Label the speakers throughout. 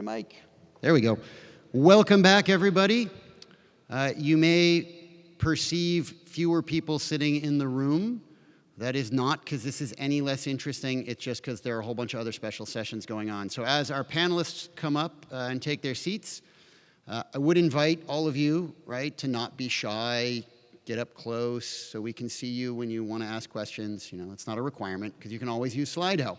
Speaker 1: your mic. There we go. Welcome back, everybody. You may perceive fewer people sitting in the room. That is not because this is any less interesting. It's just because there are a whole bunch of other special sessions going on. So as our panelists come up and take their seats, I would invite all of you, right, to not be shy, get up close so we can see you when you want to ask questions. You know, it's not a requirement because you can always use Slido.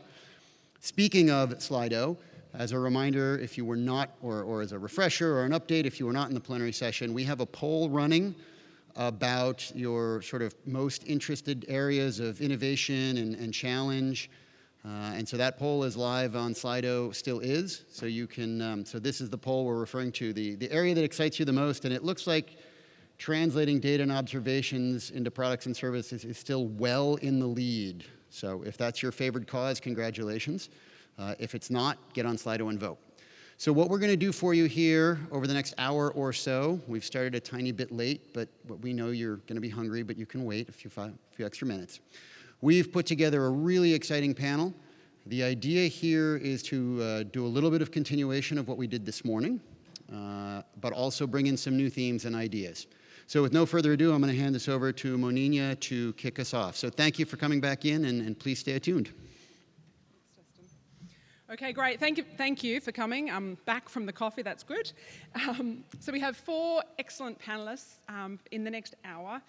Speaker 1: Speaking of Slido, as a reminder, if you were not, or as a refresher or an update, if you were not in the plenary session, we have a poll running about your sort of most interested areas of innovation and challenge. And so that poll is live on Slido, still is. So you can, so this is the poll we're referring to, the area that excites you the most. And it looks like translating data and observations into products and services is still well in the lead. So if that's your favorite cause, congratulations. If it's not, get on Slido and vote. So what we're going to do for you here over the next hour or so, we've started a tiny bit late, but we know you're going to be hungry, but you can wait a few extra minutes. We've put together a really exciting panel. The idea here is to do a little bit of continuation of what we did this morning, but also bring in some new themes and ideas. So with no further ado, I'm going to hand this over to Moninia to kick us off. So thank you for coming back in, and please stay attuned.
Speaker 2: Okay, great. Thank you for coming. I'm back from the coffee. That's good. So we have 4 excellent panelists in the next hour.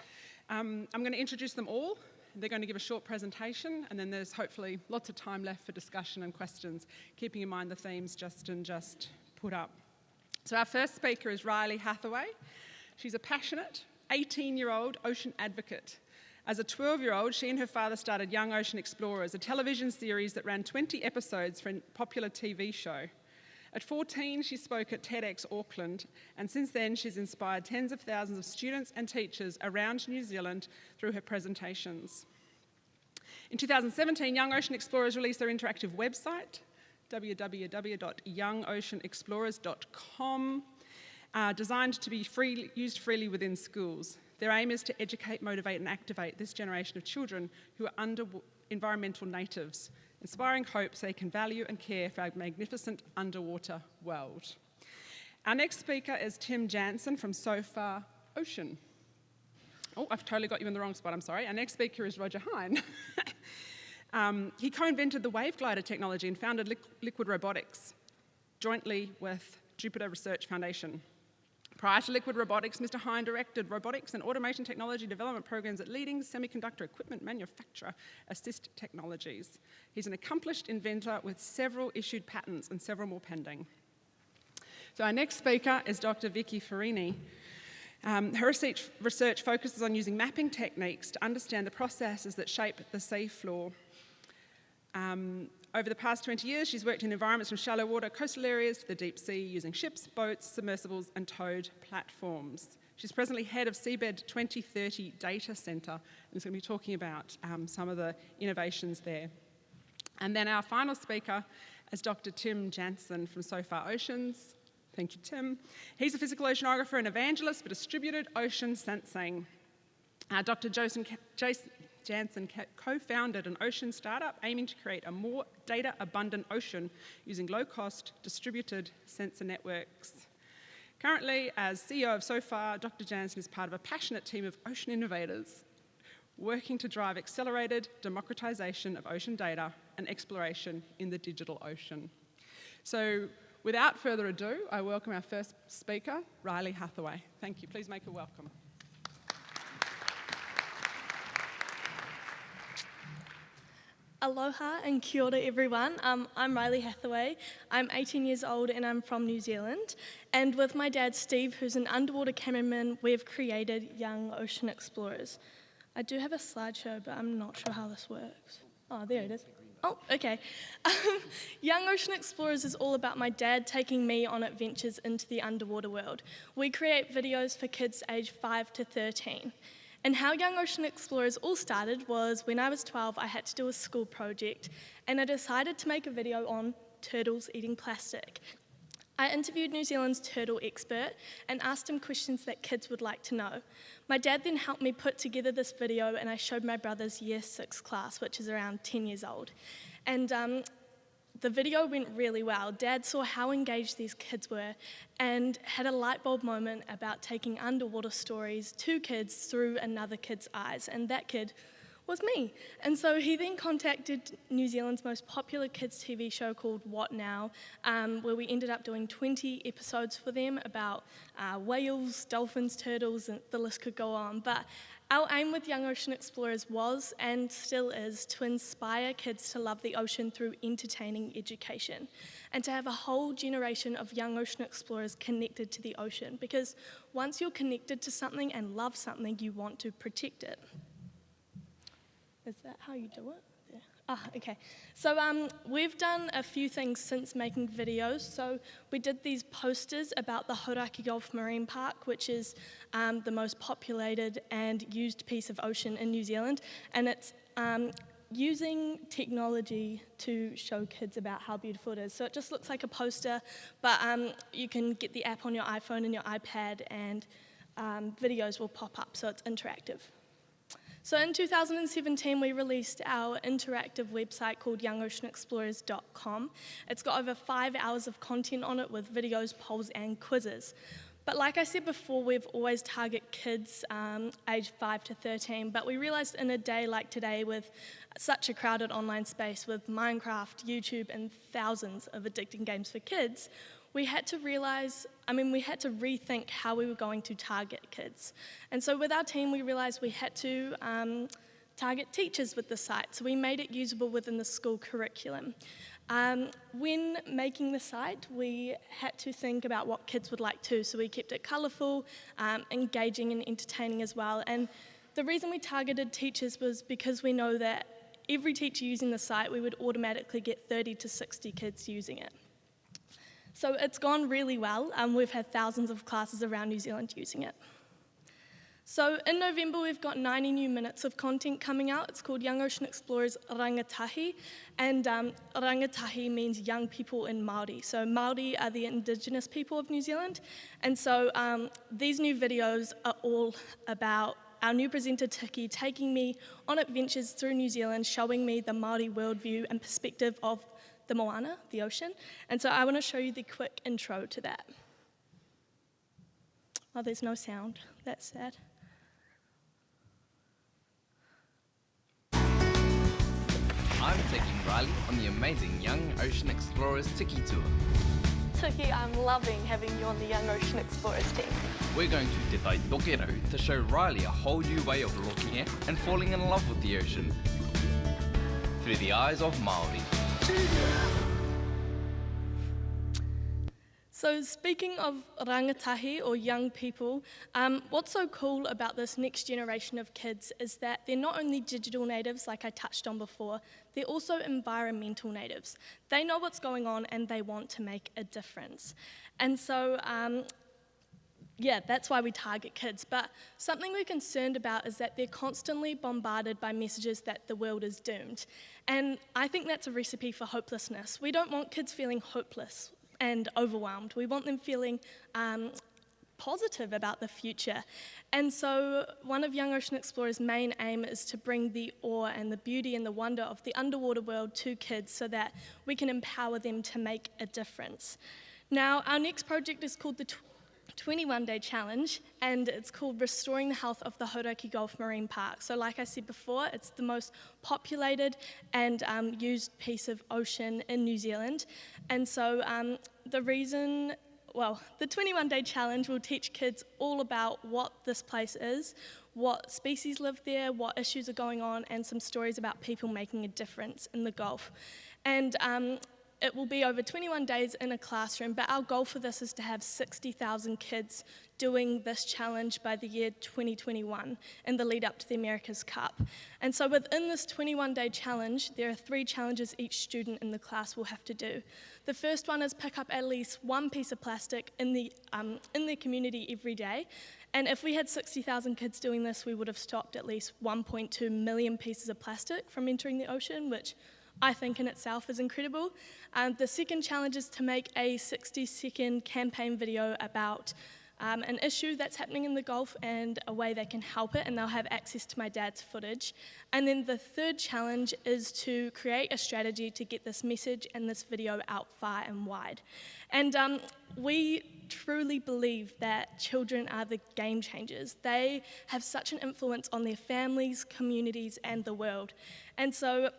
Speaker 2: I'm going to introduce them all. They're going to give a short presentation, and then there's hopefully lots of time left for discussion and questions, keeping in mind the themes Justin just put up. So our first speaker is Riley Hathaway. She's a passionate 18-year-old ocean advocate. As a 12-year-old, she and her father started Young Ocean Explorers, a television series that ran 20 episodes for a popular TV show. At 14, she spoke at TEDx Auckland, and since then she's inspired tens of thousands of students and teachers around New Zealand through her presentations. In 2017, Young Ocean Explorers released their interactive website, www.youngoceanexplorers.com, designed to be used freely within schools. Their aim is to educate, motivate and activate this generation of children who are environmental natives, inspiring hope so they can value and care for our magnificent underwater world. Our next speaker is Tim Jansen from So Far Ocean. Oh, I've totally got you in the wrong spot, I'm sorry. Our next speaker is Roger Hine. He co-invented the wave glider technology and founded Liquid Robotics, jointly with Jupiter Research Foundation. Prior to Liquid Robotics, Mr. Hine directed robotics and automation technology development programs at leading semiconductor equipment manufacturer Assist Technologies. He's an accomplished inventor with several issued patents and several more pending. So our next speaker is Dr. Vicky Farini. Her research focuses on using mapping techniques to understand the processes that shape the seafloor. Over the past 20 years, she's worked in environments from shallow water coastal areas to the deep sea using ships, boats, submersibles, and towed platforms. She's presently head of Seabed 2030 Data Centre, and is going to be talking about some of the innovations there. And then our final speaker is Dr. Tim Jansen from So Far Oceans. Thank you, Tim. He's a physical oceanographer and evangelist for distributed ocean sensing. Dr. Jansen co-founded an ocean startup aiming to create a more data-abundant ocean using low-cost distributed sensor networks. Currently, as CEO of So Far, Dr. Jansen is part of a passionate team of ocean innovators working to drive accelerated democratization of ocean data and exploration in the digital ocean. So, without further ado, I welcome our first speaker, Riley Hathaway. Thank you. Please make her welcome.
Speaker 3: Aloha and kia ora everyone. I'm Riley Hathaway. I'm 18 years old and I'm from New Zealand. And with my dad Steve, who's an underwater cameraman, we've created Young Ocean Explorers. I do have a slideshow, but I'm not sure how this works. Oh, there it is. Oh, okay. Young Ocean Explorers is all about my dad taking me on adventures into the underwater world. We create videos for kids aged 5 to 13. And how Young Ocean Explorers all started was when I was 12, I had to do a school project, and I decided to make a video on turtles eating plastic. I interviewed New Zealand's turtle expert and asked him questions that kids would like to know. My dad then helped me put together this video, and I showed my brother's Year 6 class, which is around 10 years old. And the video went really well. Dad saw how engaged these kids were and had a light bulb moment about taking underwater stories to kids through another kid's eyes, and that kid was me. And so he then contacted New Zealand's most popular kids TV show called What Now, where we ended up doing 20 episodes for them about whales, dolphins, turtles, and the list could go on. But our aim with Young Ocean Explorers was, and still is, to inspire kids to love the ocean through entertaining education, and to have a whole generation of young ocean explorers connected to the ocean, because once you're connected to something and love something, you want to protect it. Is that how you do it? Yeah. Okay. So we've done a few things since making videos. So we did these posters about the Hauraki Gulf Marine Park, which is the most populated and used piece of ocean in New Zealand. And it's using technology to show kids about how beautiful it is. So it just looks like a poster, but you can get the app on your iPhone and your iPad, and videos will pop up, so it's interactive. So in 2017, we released our interactive website called youngoceanexplorers.com. It's got over 5 hours of content on it with videos, polls, and quizzes. But like I said before, we've always targeted kids aged 5 to 13, but we realized in a day like today with such a crowded online space with Minecraft, YouTube, and thousands of addicting games for kids, we had to rethink how we were going to target kids. And so with our team, we realized we had to target teachers with the site, so we made it usable within the school curriculum. When making the site, we had to think about what kids would like too, so we kept it colourful, engaging and entertaining as well. And the reason we targeted teachers was because we know that every teacher using the site, we would automatically get 30 to 60 kids using it. So it's gone really well. We've had thousands of classes around New Zealand using it. So in November, we've got 90 new minutes of content coming out. It's called Young Ocean Explorers Rangatahi, and Rangatahi means young people in Māori. So Māori are the Indigenous people of New Zealand, and so these new videos are all about our new presenter Tiki taking me on adventures through New Zealand, showing me the Māori worldview and perspective of the moana, the ocean. And so I want to show you the quick intro to that. Oh, there's no sound. That's sad.
Speaker 4: I'm taking Riley on the amazing Young Ocean Explorers Tiki Tour.
Speaker 3: Tiki, I'm loving having you on the Young Ocean Explorers team.
Speaker 4: We're going to Te Tai Tokerau to show Riley a whole new way of looking at and falling in love with the ocean through the eyes of Māori.
Speaker 3: So speaking of rangatahi, or young people, what's so cool about this next generation of kids is that they're not only digital natives, like I touched on before, they're also environmental natives. They know what's going on and they want to make a difference. And so, that's why we target kids. But something we're concerned about is that they're constantly bombarded by messages that the world is doomed. And I think that's a recipe for hopelessness. We don't want kids feeling hopeless and overwhelmed. We want them feeling positive about the future. And so one of Young Ocean Explorers' main aim is to bring the awe and the beauty and the wonder of the underwater world to kids so that we can empower them to make a difference. Now, our next project is called the 21-Day Challenge, and it's called Restoring the Health of the Hauraki Gulf Marine Park. So like I said before, it's the most populated and used piece of ocean in New Zealand. And so the 21-Day Challenge will teach kids all about what this place is, what species live there, what issues are going on, and some stories about people making a difference in the Gulf. And it will be over 21 days in a classroom, but our goal for this is to have 60,000 kids doing this challenge by the year 2021 in the lead up to the America's Cup. And so within this 21-day challenge, there are 3 challenges each student in the class will have to do. The first one is pick up at least one piece of plastic in their community every day. And if we had 60,000 kids doing this, we would have stopped at least 1.2 million pieces of plastic from entering the ocean, which I think in itself is incredible. The second challenge is to make a 60-second campaign video about an issue that's happening in the Gulf and a way they can help it, and they'll have access to my dad's footage. And then the third challenge is to create a strategy to get this message and this video out far and wide. And we truly believe that children are the game changers. They have such an influence on their families, communities, and the world. And so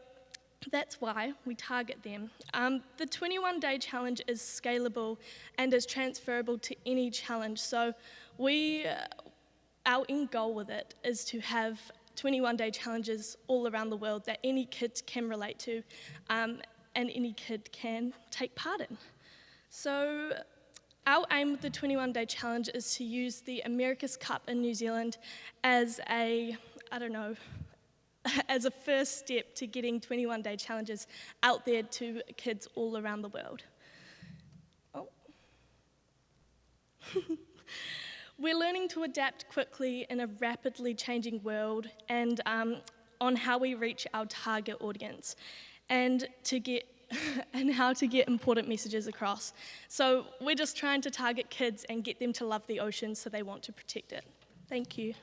Speaker 3: that's why we target them. The 21-day challenge is scalable and is transferable to any challenge. So our end goal with it is to have 21-day challenges all around the world that any kid can relate to and any kid can take part in. So our aim with the 21-day challenge is to use the America's Cup in New Zealand as as a first step to getting 21-day challenges out there to kids all around the world. Oh. We're learning to adapt quickly in a rapidly changing world and on how we reach our target audience and how to get important messages across. So we're just trying to target kids and get them to love the ocean so they want to protect it. Thank you.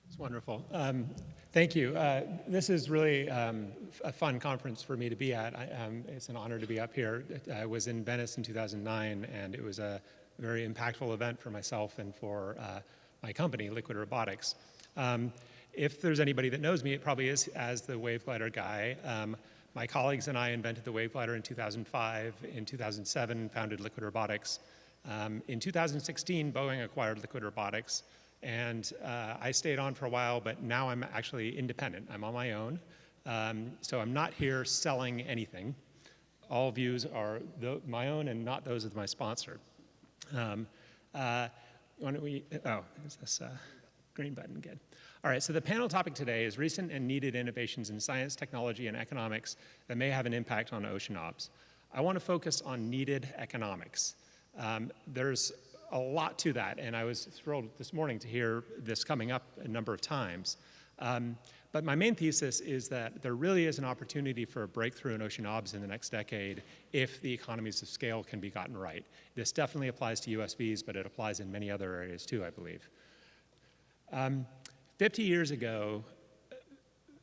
Speaker 5: It's wonderful. Thank you. This is really a fun conference for me to be at. It's an honor to be up here. I was in Venice in 2009, and it was a very impactful event for myself and for my company, Liquid Robotics. If there's anybody that knows me, it probably is as the wave glider guy. My colleagues and I invented the wave glider in 2005. In 2007, founded Liquid Robotics. In 2016, Boeing acquired Liquid Robotics. And I stayed on for a while, but now I'm actually independent. I'm on my own. So I'm not here selling anything. All views are my own and not those of my sponsor. Why don't we, is this green button? Good. All right, so the panel topic today is recent and needed innovations in science, technology, and economics that may have an impact on ocean ops. I want to focus on needed economics. There's a lot to that, and I was thrilled this morning to hear this coming up a number of times. But my main thesis is that there really is an opportunity for a breakthrough in ocean obs in the next decade if the economies of scale can be gotten right. This definitely applies to USVs, but it applies in many other areas too, I believe. 50 years ago,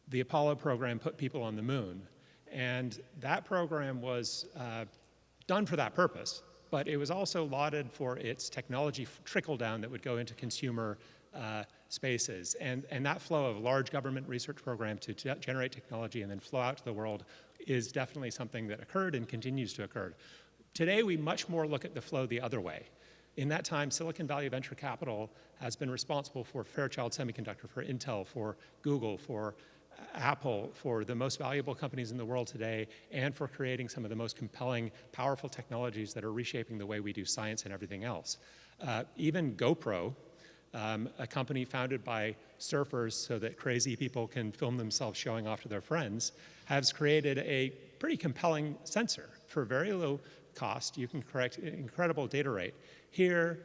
Speaker 5: the Apollo program put people on the moon, and that program was done for that purpose. But it was also lauded for its technology trickle-down that would go into consumer spaces. And that flow of large government research program to generate technology and then flow out to the world is definitely something that occurred and continues to occur. Today, we much more look at the flow the other way. In that time, Silicon Valley venture capital has been responsible for Fairchild Semiconductor, for Intel, for Google, for Apple, for the most valuable companies in the world today, and for creating some of the most compelling, powerful technologies that are reshaping the way we do science and everything else. Even GoPro, a company founded by surfers so that crazy people can film themselves showing off to their friends, has created a pretty compelling sensor. For very low cost, you can correct incredible data rate. Here,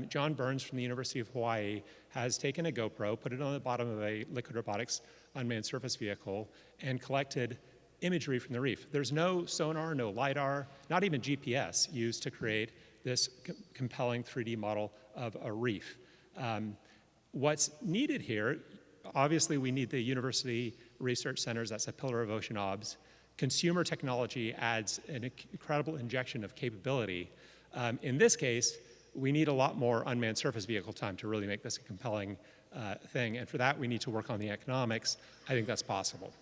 Speaker 5: John Burns from the University of Hawaii has taken a GoPro, put it on the bottom of a Liquid Robotics unmanned surface vehicle, and collected imagery from the reef. There's no sonar, no LiDAR, not even GPS used to create this compelling 3D model of a reef. What's needed here, obviously we need the university research centers, that's a pillar of ocean obs. Consumer technology adds an incredible injection of capability. In this case, we need a lot more unmanned surface vehicle time to really make this a compelling thing. And for that, we need to work on the economics. I think that's possible.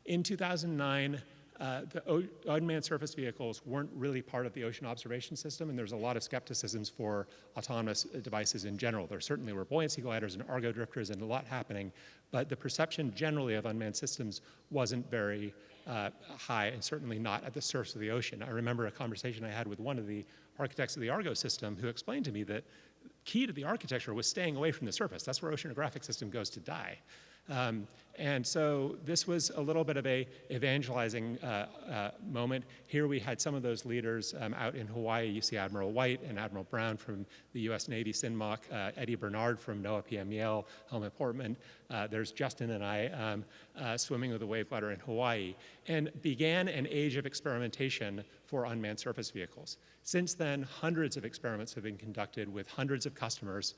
Speaker 5: In 2009, the unmanned surface vehicles weren't really part of the ocean observation system, and there's a lot of skepticisms for autonomous devices in general. There certainly were buoyancy gliders and Argo drifters and a lot happening, but the perception generally of unmanned systems wasn't very high, and certainly not at the surface of the ocean. I remember a conversation I had with one of the architects of the Argo system who explained to me that key to the architecture was staying away from the surface. That's where oceanographic system goes to die. And so this was a little bit of a evangelizing moment. Here we had some of those leaders out in Hawaii. You see Admiral White and Admiral Brown from the US Navy CINMOC, Eddie Bernard from NOAA PM Yale, Helmut Portman. There's Justin and I swimming with a wave glider in Hawaii, and began an age of experimentation for unmanned surface vehicles. Since then, hundreds of experiments have been conducted with hundreds of customers.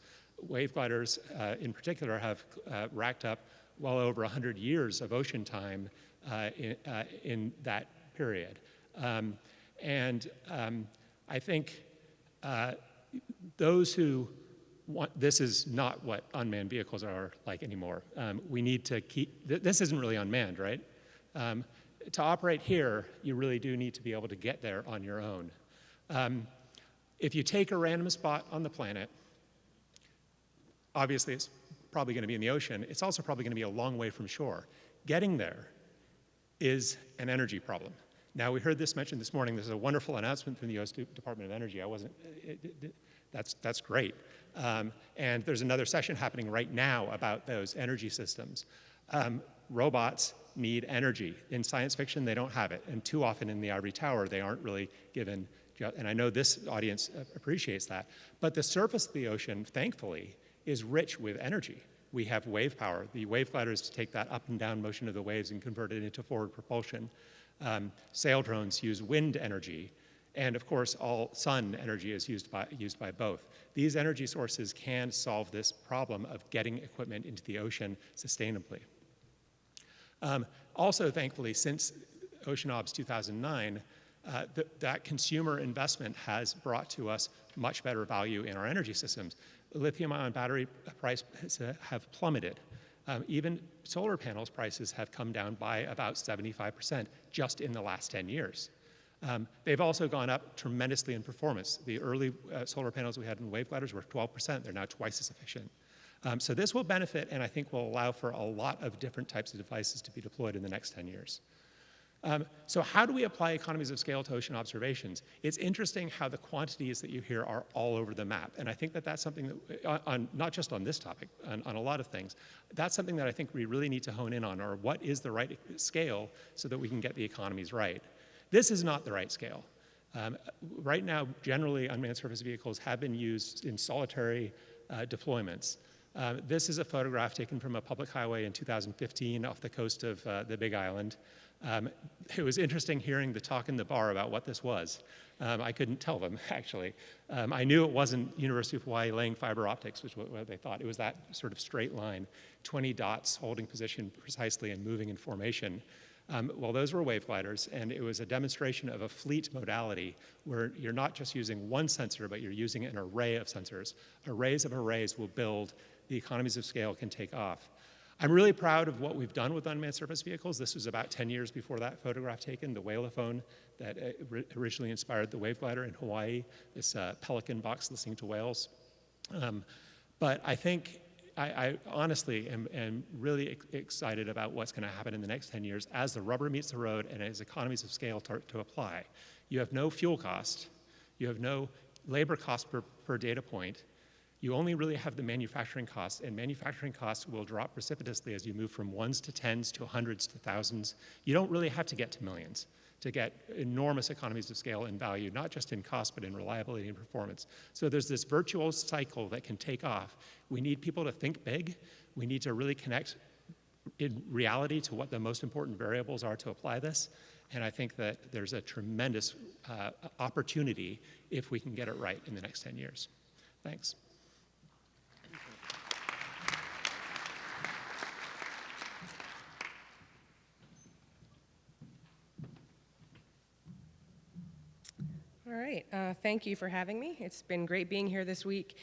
Speaker 5: Wave gliders in particular have racked up well over 100 years of ocean time in that period. I think those who want, this is not what unmanned vehicles are like anymore. We need to keep, this isn't really unmanned, right? To operate here, you really do need to be able to get there on your own. If you take a random spot on the planet, obviously it's probably going to be in the ocean. It's also probably going to be a long way from shore. Getting there is an energy problem. Now, we heard this mentioned this morning. There's a wonderful announcement from the U.S. Department of Energy. That's great. And there's another session happening right now about those energy systems. Robots need energy. In science fiction, they don't have it. And too often in the ivory tower, they aren't really given, and I know this audience appreciates that. But the surface of the ocean, thankfully, is rich with energy. We have wave power. The wave gliders take that up and down motion of the waves and convert it into forward propulsion. Sail drones use wind energy. And of course, all sun energy is used by both. These energy sources can solve this problem of getting equipment into the ocean sustainably. Also, thankfully, since OceanObs 2009, that consumer investment has brought to us much better value in our energy systems. Lithium-ion battery prices have plummeted. Even solar panels prices have come down by about 75% just in the last 10 years. They've also gone up tremendously in performance. The early solar panels we had in wave gliders were 12%. They're now twice as efficient. So this will benefit, and I think will allow for a lot of different types of devices to be deployed in the next 10 years. So how do we apply economies of scale to ocean observations? It's interesting how the quantities that you hear are all over the map. And I think that that's something that, not just on this topic, on a lot of things, that's something that I think we really need to hone in on, or what is the right scale so that we can get the economies right. This is not the right scale. Right now, generally, unmanned surface vehicles have been used in solitary deployments. This is a photograph taken from a public highway in 2015 off the coast of the Big Island. It was interesting hearing the talk in the bar about what this was. I couldn't tell them, actually. I knew it wasn't University of Hawaii laying fiber optics, which was what they thought. It was that sort of straight line, 20 dots holding position precisely and moving in formation. Well, those were wave gliders, and it was a demonstration of a fleet modality where you're not just using one sensor, but you're using an array of sensors. Arrays of arrays will build, the economies of scale can take off. I'm really proud of what we've done with unmanned surface vehicles. This was about 10 years before that photograph taken, the whaleophone that originally inspired the wave glider in Hawaii, this pelican box listening to whales. But I think I honestly am really excited about what's going to happen in the next 10 years as the rubber meets the road and as economies of scale start to apply. You have no fuel cost. You have no labor cost per data point. You only really have the manufacturing costs, and manufacturing costs will drop precipitously as you move from ones to tens to hundreds to thousands. You don't really have to get to millions to get enormous economies of scale and value, not just in cost, but in reliability and performance. So there's this virtuous cycle that can take off. We need people to think big. We need to really connect in reality to what the most important variables are to apply this. And I think that there's a tremendous opportunity if we can get it right in the next 10 years. Thanks.
Speaker 6: All right, thank you for having me. It's been great being here this week,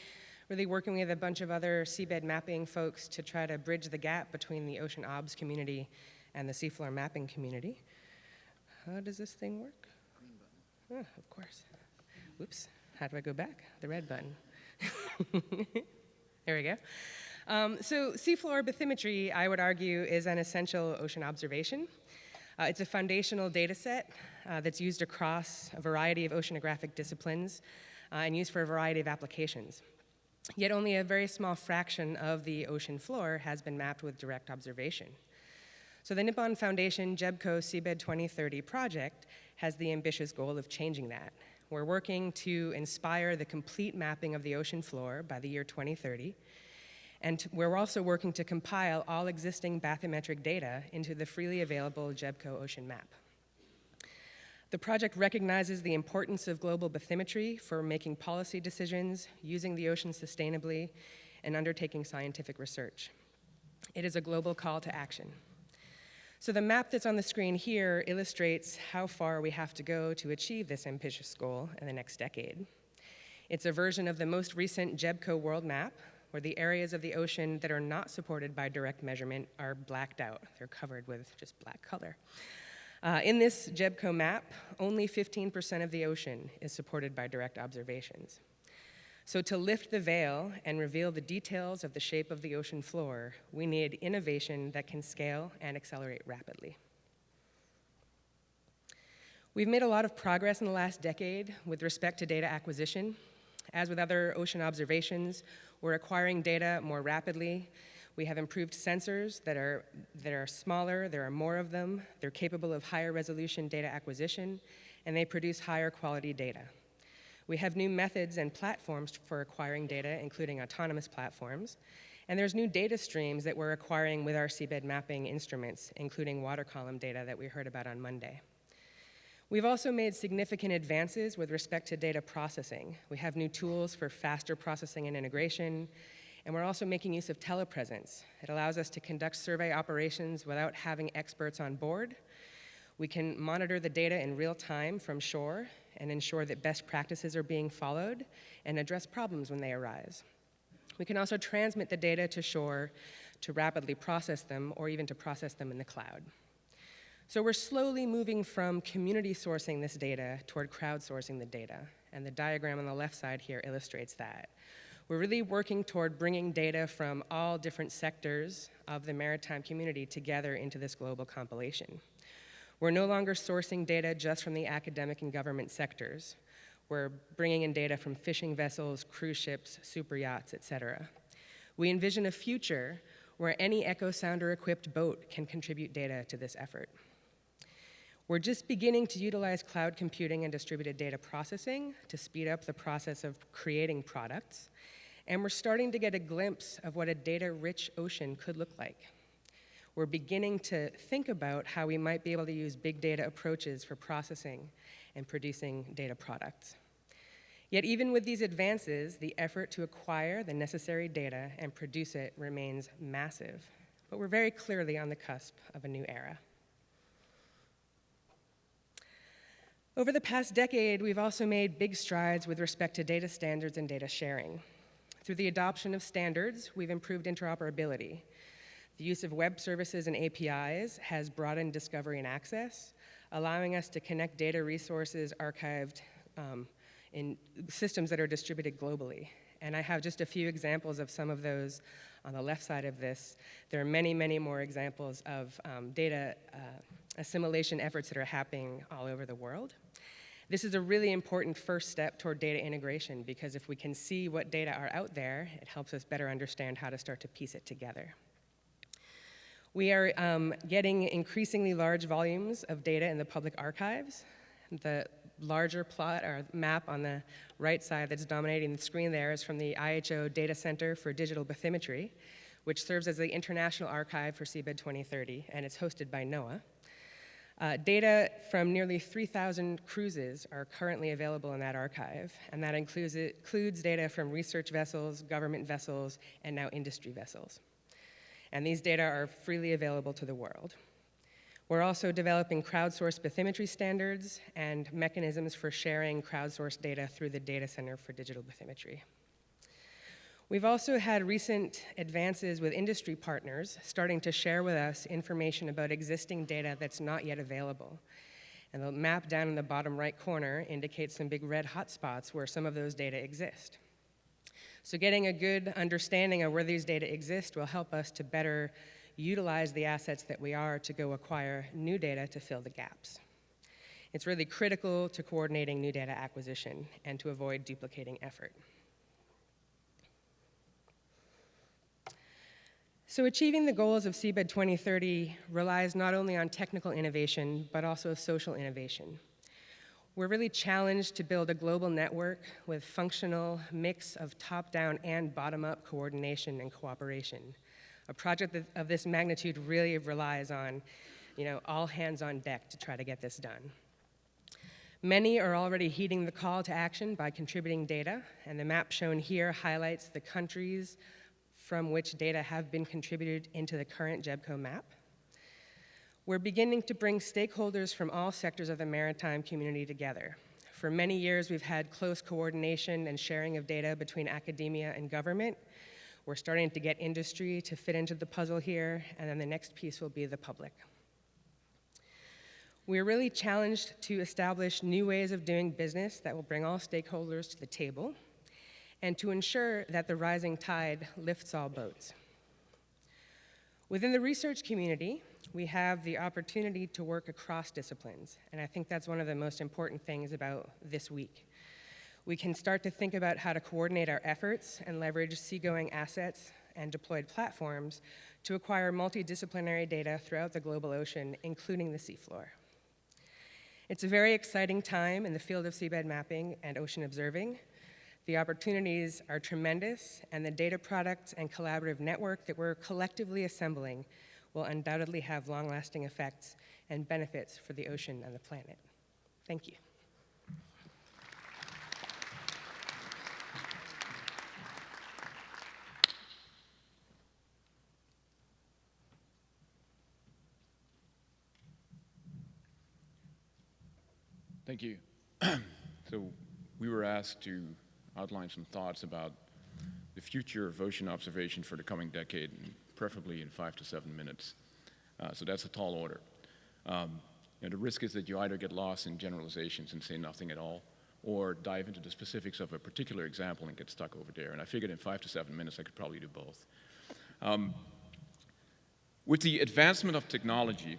Speaker 6: really working with a bunch of other seabed mapping folks to try to bridge the gap between the OceanObs community and the seafloor mapping community. How does this thing work? Oh, of course. Whoops, how do I go back? The red button. There we go. So seafloor bathymetry, I would argue, is an essential ocean observation. It's a foundational data set that's used across a variety of oceanographic disciplines and used for a variety of applications. Yet only a very small fraction of the ocean floor has been mapped with direct observation. So the Nippon Foundation JEBCO Seabed 2030 project has the ambitious goal of changing that. We're working to inspire the complete mapping of the ocean floor by the year 2030, and we're also working to compile all existing bathymetric data into the freely available JEBCO Ocean Map. The project recognizes the importance of global bathymetry for making policy decisions, using the ocean sustainably, and undertaking scientific research. It is a global call to action. So the map that's on the screen here illustrates how far we have to go to achieve this ambitious goal in the next decade. It's a version of the most recent JEBCO World Map, where the areas of the ocean that are not supported by direct measurement are blacked out. They're covered with just black color. In this JEBCO map, only 15% of the ocean is supported by direct observations. So to lift the veil and reveal the details of the shape of the ocean floor, we need innovation that can scale and accelerate rapidly. We've made a lot of progress in the last decade with respect to data acquisition. As with other ocean observations, we're acquiring data more rapidly. We have improved sensors that are smaller, there are more of them, they're capable of higher resolution data acquisition, and they produce higher quality data. We have new methods and platforms for acquiring data, including autonomous platforms, and there's new data streams that we're acquiring with our seabed mapping instruments, including water column data that we heard about on Monday. We've also made significant advances with respect to data processing. We have new tools for faster processing and integration, and we're also making use of telepresence. It allows us to conduct survey operations without having experts on board. We can monitor the data in real time from shore and ensure that best practices are being followed and address problems when they arise. We can also transmit the data to shore to rapidly process them or even to process them in the cloud. So we're slowly moving from community sourcing this data toward crowdsourcing the data, and the diagram on the left side here illustrates that. We're really working toward bringing data from all different sectors of the maritime community together into this global compilation. We're no longer sourcing data just from the academic and government sectors. We're bringing in data from fishing vessels, cruise ships, super yachts, et cetera. We envision a future where any echo sounder-equipped boat can contribute data to this effort. We're just beginning to utilize cloud computing and distributed data processing to speed up the process of creating products, and we're starting to get a glimpse of what a data-rich ocean could look like. We're beginning to think about how we might be able to use big data approaches for processing and producing data products. Yet even with these advances, the effort to acquire the necessary data and produce it remains massive, but we're very clearly on the cusp of a new era. Over the past decade, we've also made big strides with respect to data standards and data sharing. Through the adoption of standards, we've improved interoperability. The use of web services and APIs has broadened discovery and access, allowing us to connect data resources archived in systems that are distributed globally. And I have just a few examples of some of those on the left side of this. There are many, many more examples of data assimilation efforts that are happening all over the world. This is a really important first step toward data integration, because if we can see what data are out there, it helps us better understand how to start to piece it together. We are getting increasingly large volumes of data in the public archives. The larger plot or map on the right side that's dominating the screen there is from the IHO Data Center for Digital Bathymetry, which serves as the International Archive for Seabed 2030, and it's hosted by NOAA. Data from nearly 3,000 cruises are currently available in that archive, and that includes data from research vessels, government vessels, and now industry vessels. And these data are freely available to the world. We're also developing crowdsourced bathymetry standards and mechanisms for sharing crowdsourced data through the Data Center for Digital Bathymetry. We've also had recent advances with industry partners starting to share with us information about existing data that's not yet available. And the map down in the bottom right corner indicates some big red hotspots where some of those data exist. So getting a good understanding of where these data exist will help us to better utilize the assets that we are to go acquire new data to fill the gaps. It's really critical to coordinating new data acquisition and to avoid duplicating effort. So achieving the goals of Seabed 2030 relies not only on technical innovation, but also social innovation. We're really challenged to build a global network with functional mix of top-down and bottom-up coordination and cooperation. A project of this magnitude really relies on, all hands on deck to try to get this done. Many are already heeding the call to action by contributing data, and the map shown here highlights the countries from which data have been contributed into the current JEBCO map. We're beginning to bring stakeholders from all sectors of the maritime community together. For many years, we've had close coordination and sharing of data between academia and government. We're starting to get industry to fit into the puzzle here, and then the next piece will be the public. We're really challenged to establish new ways of doing business that will bring all stakeholders to the table, and to ensure that the rising tide lifts all boats. Within the research community, we have the opportunity to work across disciplines, and I think that's one of the most important things about this week. We can start to think about how to coordinate our efforts and leverage seagoing assets and deployed platforms to acquire multidisciplinary data throughout the global ocean, including the seafloor. It's a very exciting time in the field of seabed mapping and ocean observing. The opportunities are tremendous, and the data products and collaborative network that we're collectively assembling will undoubtedly have long-lasting effects and benefits for the ocean and the planet. Thank you.
Speaker 7: Thank you. So we were asked to outline some thoughts about the future of ocean observation for the coming decade, and preferably in 5 to 7 minutes. So that's a tall order. The risk is that you either get lost in generalizations and say nothing at all, or dive into the specifics of a particular example and get stuck over there. And I figured in 5 to 7 minutes I could probably do both. With the advancement of technology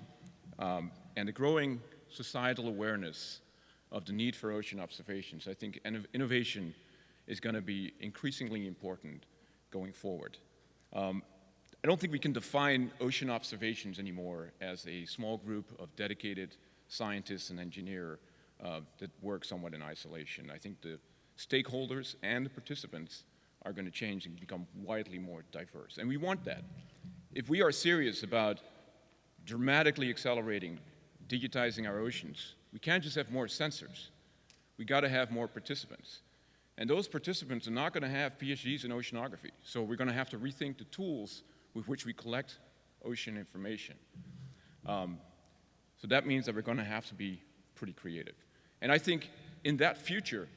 Speaker 7: and the growing societal awareness of the need for ocean observations, I think innovation is going to be increasingly important going forward. I don't think we can define ocean observations anymore as a small group of dedicated scientists and engineers that work somewhat in isolation. I think the stakeholders and the participants are going to change and become widely more diverse. And we want that. If we are serious about dramatically accelerating, digitizing our oceans, we can't just have more sensors. We got to have more participants. And those participants are not going to have PhDs in oceanography. So we're going to have to rethink the tools with which we collect ocean information. So that means that we're going to have to be pretty creative. And I think in that future,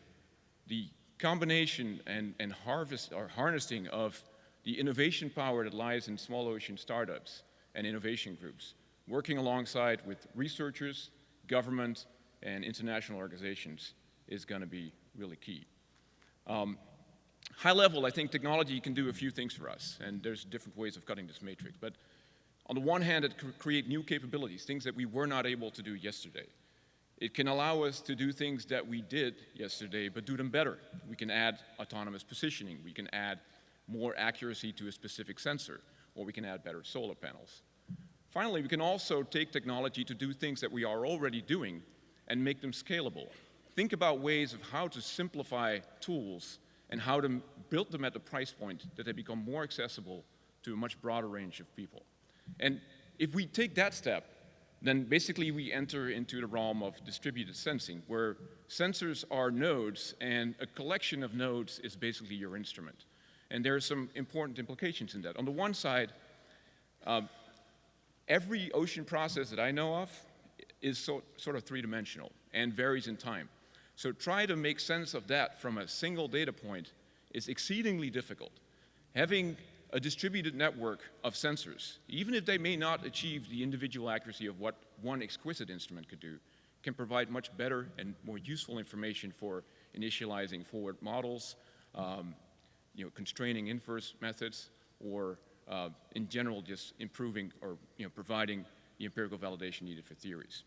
Speaker 7: the combination and harnessing of the innovation power that lies in small ocean startups and innovation groups, working alongside with researchers, government, and international organizations is going to be really key. High level, I think technology can do a few things for us, and there's different ways of cutting this matrix. But on the one hand, it can create new capabilities, things that we were not able to do yesterday. It can allow us to do things that we did yesterday, but do them better. We can add autonomous positioning. We can add more accuracy to a specific sensor, or we can add better solar panels. Finally, we can also take technology to do things that we are already doing and make them scalable. Think about ways of how to simplify tools and how to build them at a price point that they become more accessible to a much broader range of people. And if we take that step, then basically we enter into the realm of distributed sensing, where sensors are nodes and a collection of nodes is basically your instrument. And there are some important implications in that. On the one side, every ocean process that I know of is sort of three-dimensional and varies in time. So try to make sense of that from a single data point is exceedingly difficult. Having a distributed network of sensors, even if they may not achieve the individual accuracy of what one exquisite instrument could do, can provide much better and more useful information for initializing forward models, constraining inverse methods, or in general just improving or providing the empirical validation needed for theories.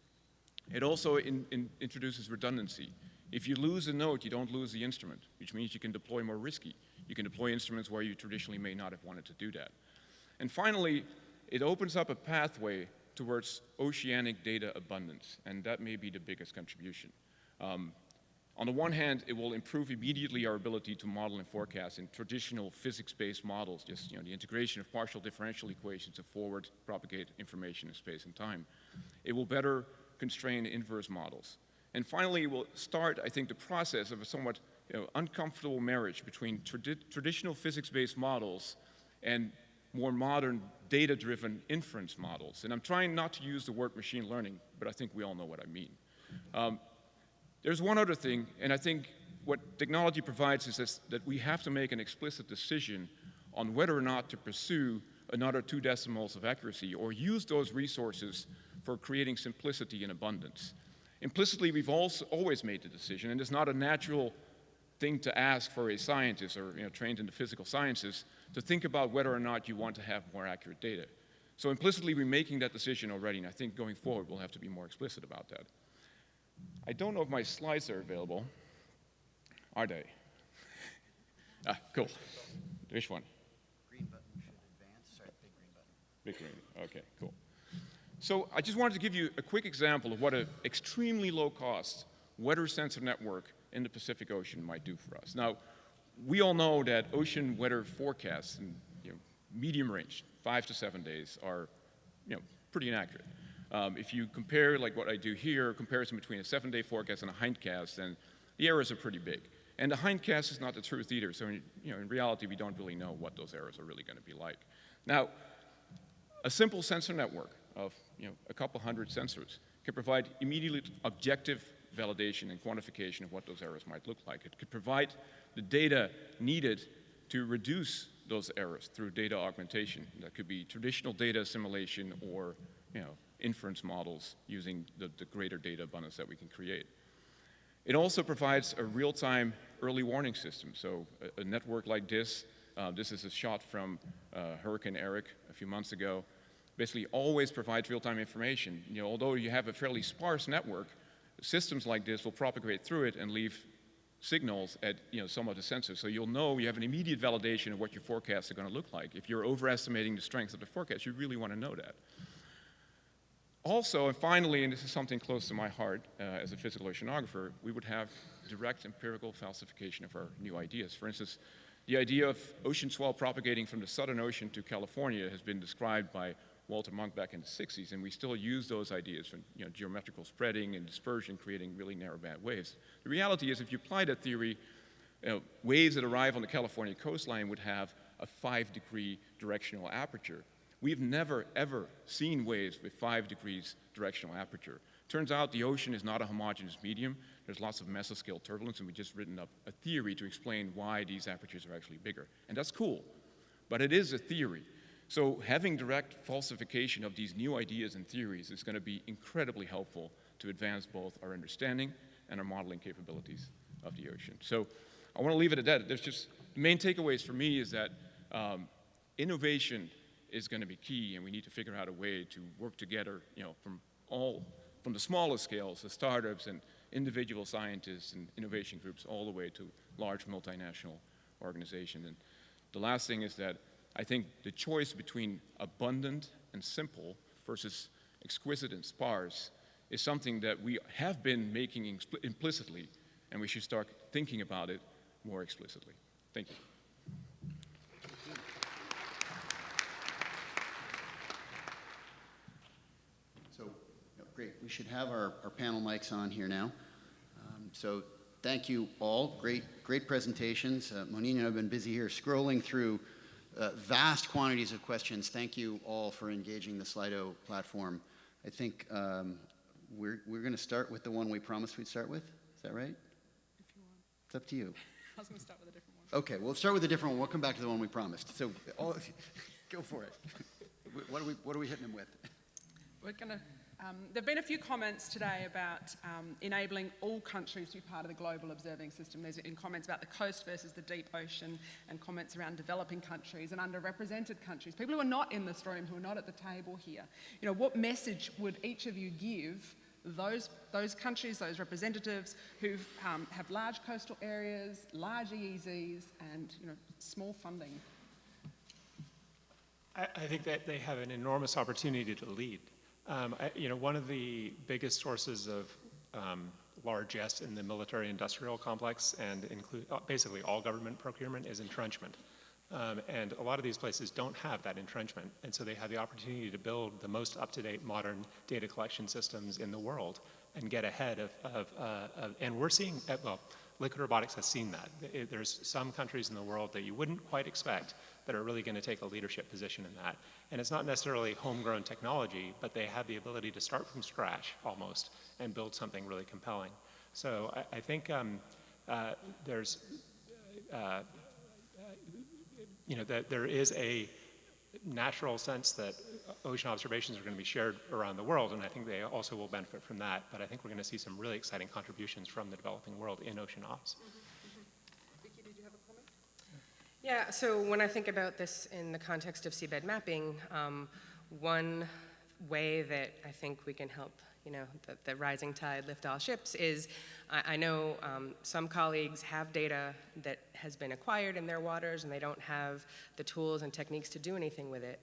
Speaker 7: It also introduces redundancy. If you lose a node, you don't lose the instrument, which means you can deploy more risky. You can deploy instruments where you traditionally may not have wanted to do that. And finally, it opens up a pathway towards oceanic data abundance, and that may be the biggest contribution. On the one hand, it will improve immediately our ability to model and forecast in traditional physics-based models, just the integration of partial differential equations to forward propagate information in space and time. It will better constrain inverse models. And finally, it will start, I think, the process of a somewhat uncomfortable marriage between traditional physics-based models and more modern data-driven inference models. And I'm trying not to use the word machine learning, but I think we all know what I mean. There's one other thing, and I think what technology provides is that we have to make an explicit decision on whether or not to pursue another 2 decimals of accuracy or use those resources for creating simplicity and abundance. Implicitly, we've always made the decision, and it's not a natural thing to ask for a scientist or trained in the physical sciences to think about whether or not you want to have more accurate data. So implicitly, we're making that decision already, and I think going forward, we'll have to be more explicit about that. I don't know if my slides are available. Are they? Cool. Which one?
Speaker 1: Green button should advance. Sorry, big green button.
Speaker 7: Big green, okay, cool. So I just wanted to give you a quick example of what an extremely low-cost weather sensor network in the Pacific Ocean might do for us. Now, we all know that ocean weather forecasts in medium range, 5 to 7 days, are pretty inaccurate. If you compare like what I do here, comparison between a 7-day forecast and a hindcast, then the errors are pretty big. And the hindcast is not the truth either, so in reality, we don't really know what those errors are really going to be like. Now, a simple sensor network of a couple hundred sensors can provide immediately objective validation and quantification of what those errors might look like. It could provide the data needed to reduce those errors through data augmentation. That could be traditional data assimilation or inference models using the greater data abundance that we can create. It also provides a real-time early warning system. So a network like this, this is a shot from Hurricane Eric a few months ago, basically always provides real-time information. Although you have a fairly sparse network, systems like this will propagate through it and leave signals at some of the sensors. So you'll know you have an immediate validation of what your forecasts are going to look like. If you're overestimating the strength of the forecast, you really want to know that. Also, and finally, and this is something close to my heart as a physical oceanographer, we would have direct empirical falsification of our new ideas. For instance, the idea of ocean swell propagating from the Southern Ocean to California has been described by Walter Monk back in the 60s, and we still use those ideas for geometrical spreading and dispersion, creating really narrow band waves. The reality is if you apply that theory, waves that arrive on the California coastline would have a 5-degree directional aperture. We've never, ever seen waves with 5 degrees directional aperture. Turns out the ocean is not a homogeneous medium. There's lots of mesoscale turbulence, and we've just written up a theory to explain why these apertures are actually bigger. And that's cool, but it is a theory. So having direct falsification of these new ideas and theories is going to be incredibly helpful to advance both our understanding and our modeling capabilities of the ocean. So I want to leave it at that. There's just, the main takeaways for me is that innovation is going to be key, and we need to figure out a way to work together, from the smallest scales, the startups and individual scientists and innovation groups, all the way to large multinational organizations. And the last thing is that I think the choice between abundant and simple versus exquisite and sparse is something that we have been making implicitly, and we should start thinking about it more explicitly. Thank you.
Speaker 1: Great. We should have our panel mics on here now. So thank you all. Great presentations. Monine and I have been busy here scrolling through vast quantities of questions. Thank you all for engaging the Slido platform. I think we're going to start with the one we promised we'd start with. Is that right?
Speaker 2: If you want.
Speaker 1: It's up to you.
Speaker 2: I was going to start with a different one.
Speaker 1: Okay, we'll start with a different one. We'll come back to the one we promised. So go for it. What are we hitting them with?
Speaker 2: We're going to. There have been a few comments today about enabling all countries to be part of the global observing system. There's in comments about the coast versus the deep ocean, and comments around developing countries and underrepresented countries. People who are not in this room, who are not at the table here. What message would each of you give those countries, those representatives who have large coastal areas, large EEZs, and small funding?
Speaker 5: I think that they have an enormous opportunity to lead. One of the biggest sources of largesse in the military-industrial complex and include basically all government procurement is entrenchment. And a lot of these places don't have that entrenchment, and so they have the opportunity to build the most up-to-date modern data collection systems in the world and get ahead and we're seeing, well, liquid robotics has seen that. There's some countries in the world that you wouldn't quite expect that are really going to take a leadership position in that. And it's not necessarily homegrown technology, but they have the ability to start from scratch almost and build something really compelling. So I think there's, that there is a natural sense that ocean observations are going to be shared around the world, and I think they also will benefit from that. But I think we're going to see some really exciting contributions from the developing world in ocean ops.
Speaker 2: Vicky, did you have a comment?
Speaker 6: Yeah, so when I think about this in the context of seabed mapping, one way that I think we can help, the rising tide lift all ships is, I know some colleagues have data that has been acquired in their waters and they don't have the tools and techniques to do anything with it.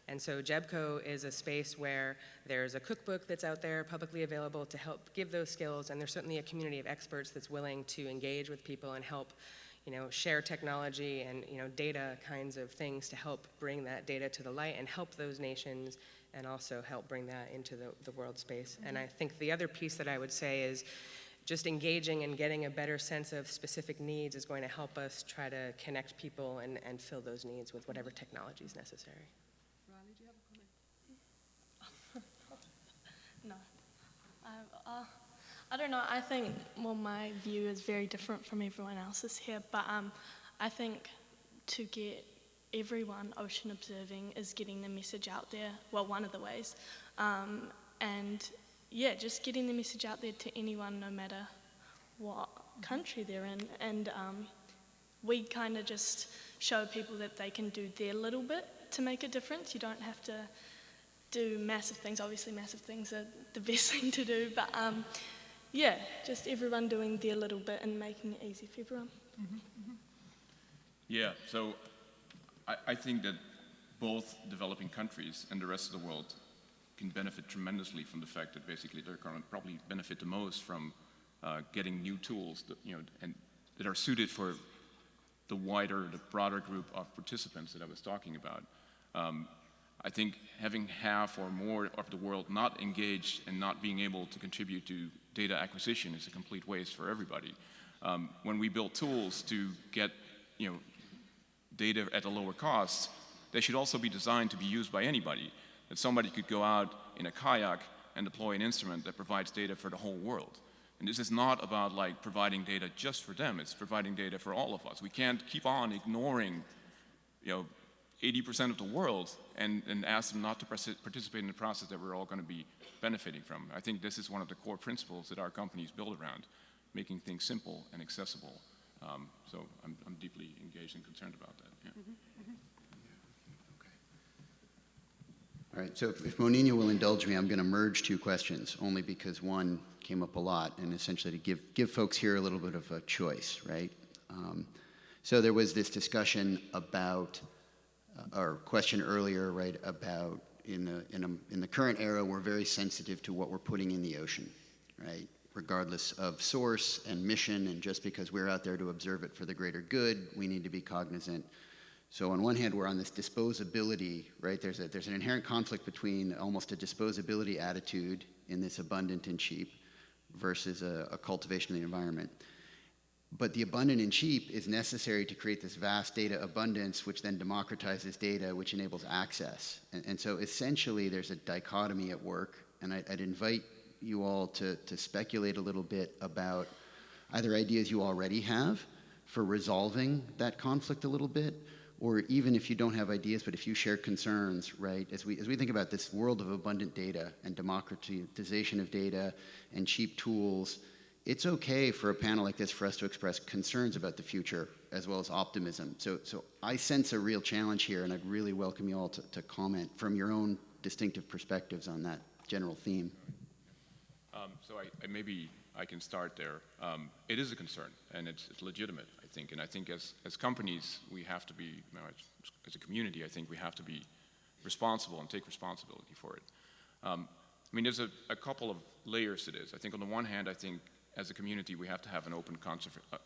Speaker 6: And so JEBCO is a space where there's a cookbook that's out there publicly available to help give those skills, and there's certainly a community of experts that's willing to engage with people and help share technology and data kinds of things to help bring that data to the light and help those nations and also help bring that into the world space. And I think the other piece that I would say is just engaging and getting a better sense of specific needs is going to help us try to connect people and fill those needs with whatever technology is necessary.
Speaker 2: Riley, do you have a comment?
Speaker 3: No. I don't know. I think, well, my view is very different from everyone else's here, but I think to get everyone ocean observing is getting the message out there, well, one of the ways. And yeah, just getting the message out there to anyone, no matter what country they're in. And we kind of just show people that they can do their little bit to make a difference. You don't have to do massive things. Obviously, massive things are the best thing to do, but yeah, just everyone doing their little bit and making it easy for everyone.
Speaker 7: Yeah, so I think that both developing countries and the rest of the world can benefit tremendously from the fact that basically they're going to probably benefit the most from getting new tools that, and that are suited for the broader group of participants that I was talking about. I think having half or more of the world not engaged and not being able to contribute to data acquisition is a complete waste for everybody. When we build tools to get, data at a lower cost, they should also be designed to be used by anybody. That somebody could go out in a kayak and deploy an instrument that provides data for the whole world. And this is not about providing data just for them, it's providing data for all of us. We can't keep on ignoring 80% of the world and ask them not to participate in the process that we're all going to be benefiting from. I think this is one of the core principles that our companies build around, making things simple and accessible. So I'm deeply engaged and concerned about that. Yeah.
Speaker 1: Okay. All right, so if Monina will indulge me, I'm going to merge two questions, only because one came up a lot, and essentially to give folks here a little bit of a choice, right? So there was this discussion about, or question earlier, right, about in the current era, we're very sensitive to what we're putting in the ocean, right? Regardless of source and mission, and just because we're out there to observe it for the greater good, we need to be cognizant. So on one hand, we're on this disposability, right? There's an inherent conflict between almost a disposability attitude in this abundant and cheap versus a cultivation of the environment. But the abundant and cheap is necessary to create this vast data abundance, which then democratizes data, which enables access. And so essentially, there's a dichotomy at work, and I'd invite you all to speculate a little bit about either ideas you already have for resolving that conflict a little bit, or even if you don't have ideas, but if you share concerns, right, as we think about this world of abundant data and democratization of data and cheap tools, it's okay for a panel like this for us to express concerns about the future as well as optimism. So I sense a real challenge here, and I'd really welcome you all to comment from your own distinctive perspectives on that general theme.
Speaker 7: So maybe I can start there. It is a concern, and it's legitimate, I think. And I think as companies, we have to be, as a community, I think we have to be responsible and take responsibility for it. I mean, there's a couple of layers to this. I think on the one hand, I think as a community, we have to have an open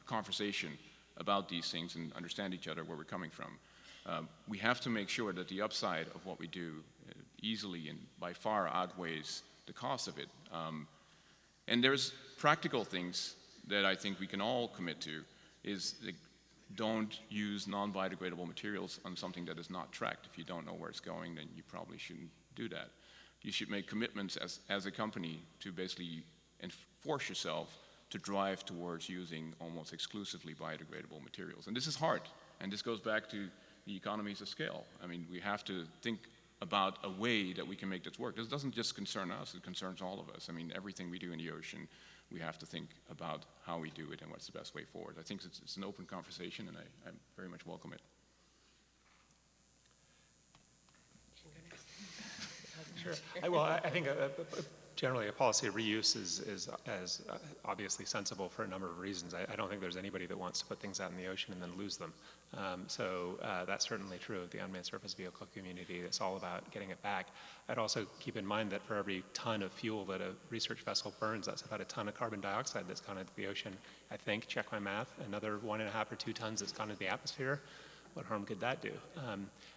Speaker 7: conversation about these things and understand each other where we're coming from. We have to make sure that the upside of what we do easily and by far outweighs the cost of it. And there's practical things that I think we can all commit to, is don't use non-biodegradable materials on something that is not tracked. If you don't know where it's going, then you probably shouldn't do that. You should make commitments as a company to basically force yourself to drive towards using almost exclusively biodegradable materials. And this is hard, and this goes back to the economies of scale. I mean, we have to think about a way that we can make this work. This doesn't just concern us, it concerns all of us. I mean, everything we do in the ocean, we have to think about how we do it and what's the best way forward. I think it's an open conversation, and I very much welcome it.
Speaker 5: Sure. I think generally a policy of reuse is obviously sensible for a number of reasons. I don't think there's anybody that wants to put things out in the ocean and then lose them. So that's certainly true of the unmanned surface vehicle community. It's all about getting it back. I'd also keep in mind that for every ton of fuel that a research vessel burns, that's about a ton of carbon dioxide that's gone into the ocean. I think, check my math, another 1.5 or 2 tons that's gone into the atmosphere. What harm could that do?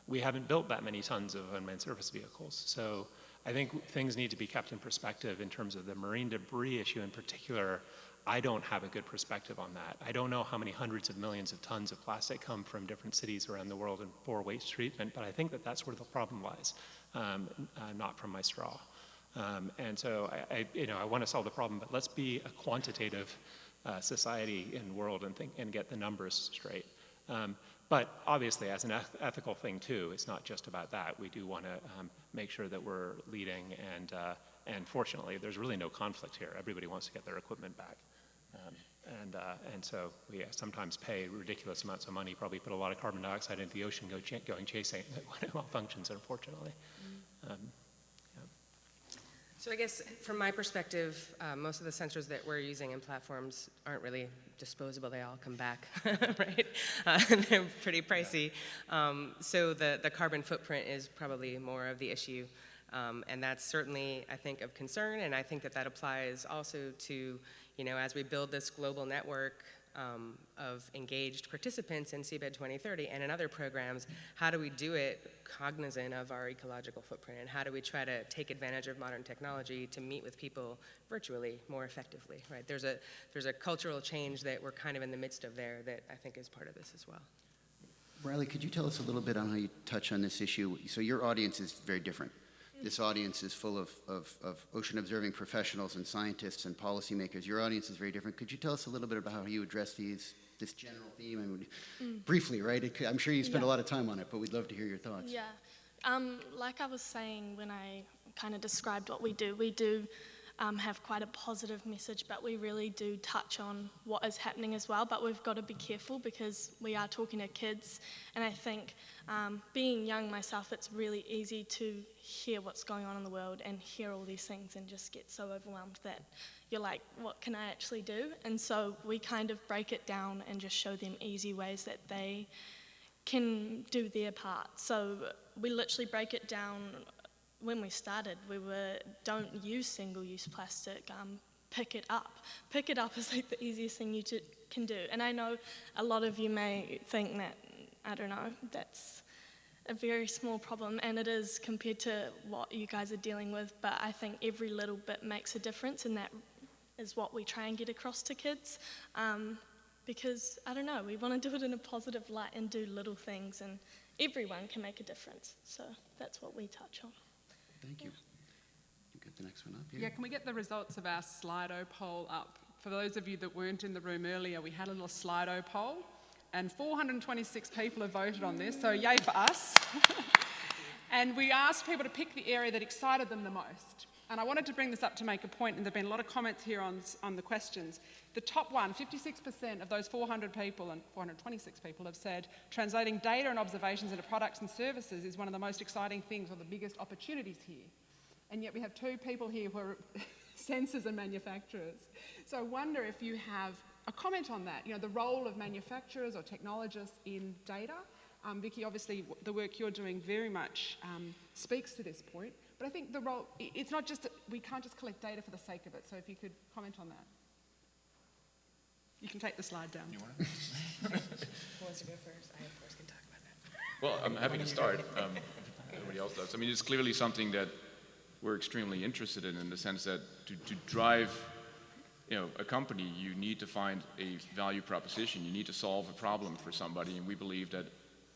Speaker 5: We haven't built that many tons of unmanned surface vehicles. So I think things need to be kept in perspective in terms of the marine debris issue in particular. I don't have a good perspective on that. I don't know how many hundreds of millions of tons of plastic come from different cities around the world for waste treatment, but I think that that's where the problem lies, not from my straw. And so I want to solve the problem, but let's be a quantitative society in the world and get the numbers straight. But obviously, as an ethical thing too, it's not just about that. We do want to make sure that we're leading, and fortunately, there's really no conflict here. Everybody wants to get their equipment back, and so we sometimes pay ridiculous amounts of money, probably put a lot of carbon dioxide into the ocean, going chasing it when it malfunctions, unfortunately.
Speaker 6: So I guess from my perspective, most of the sensors that we're using in platforms aren't really disposable. They all come back, right? They're pretty pricey. So the carbon footprint is probably more of the issue. And that's certainly, I think, of concern. And I think that applies also to, as we build this global network of engaged participants in Seabed 2030 and in other programs, how do we do it cognizant of our ecological footprint, and how do we try to take advantage of modern technology to meet with people virtually more effectively, right? There's a cultural change that we're kind of in the midst of there that I think is part of this as well.
Speaker 1: Riley, could you tell us a little bit on how you touch on this issue? So your audience is very different. This audience is full of ocean observing professionals and scientists and policymakers. Your audience is very different. Could you tell us a little bit about how you address this general theme? I mean, briefly, right? I'm sure you spend a lot of time on it, but we'd love to hear your thoughts.
Speaker 3: Yeah. Like I was saying when I kind of described what we do have quite a positive message, but we really do touch on what is happening as well. But we've got to be careful because we are talking to kids, and I think being young myself, it's really easy to hear what's going on in the world and hear all these things and just get so overwhelmed that you're like, what can I actually do? And so we kind of break it down and just show them easy ways that they can do their part. So we literally break it down. When we started, don't use single-use plastic, pick it up. Pick it up is like the easiest thing you can do. And I know a lot of you may think that, I don't know, that's a very small problem, and it is compared to what you guys are dealing with, but I think every little bit makes a difference, and that is what we try and get across to kids. Because, I don't know, we want to do it in a positive light and do little things, and everyone can make a difference. So that's what we touch on.
Speaker 1: Thank you. You get the next one up here?
Speaker 2: Yeah, can we get the results of our Slido poll up? For those of you that weren't in the room earlier, we had a little Slido poll, and 426 people have voted on this, so yay for us. And we asked people to pick the area that excited them the most. And I wanted to bring this up to make a point, and there have been a lot of comments here on the questions. The top one, 56% of those 400 people and 426 people have said translating data and observations into products and services is one of the most exciting things or the biggest opportunities here. And yet we have 2 people here who are sensors and manufacturers. So I wonder if you have a comment on that, the role of manufacturers or technologists in data, Vicky, obviously the work you're doing very much speaks to this point, but I think the role, it's not just, we can't just collect data for the sake of it, so if you could comment on that. You can take the slide down.
Speaker 7: You want
Speaker 6: Who wants to go first? I, of course, can talk about that.
Speaker 7: Well, I'm happy to start. If nobody else does. I mean, it's clearly something that we're extremely interested in the sense that to drive, a company, you need to find a value proposition. You need to solve a problem for somebody, and we believe that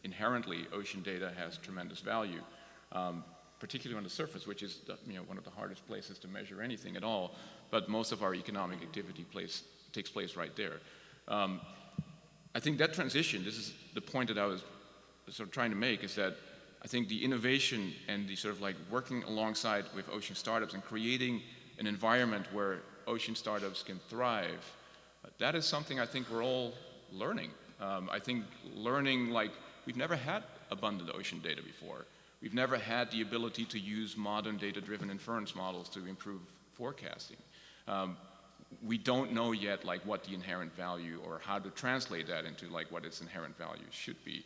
Speaker 7: inherently ocean data has tremendous value, particularly on the surface, which is one of the hardest places to measure anything at all. But most of our economic activity takes place right there. I think that transition, this is the point that I was sort of trying to make, is that I think the innovation and the sort of like working alongside with ocean startups and creating an environment where ocean startups can thrive, that is something I think we're all learning. I think learning, like, we've never had abundant ocean data before. We've never had the ability to use modern data-driven inference models to improve forecasting. We don't know yet like what the inherent value or how to translate that into like what its inherent value should be.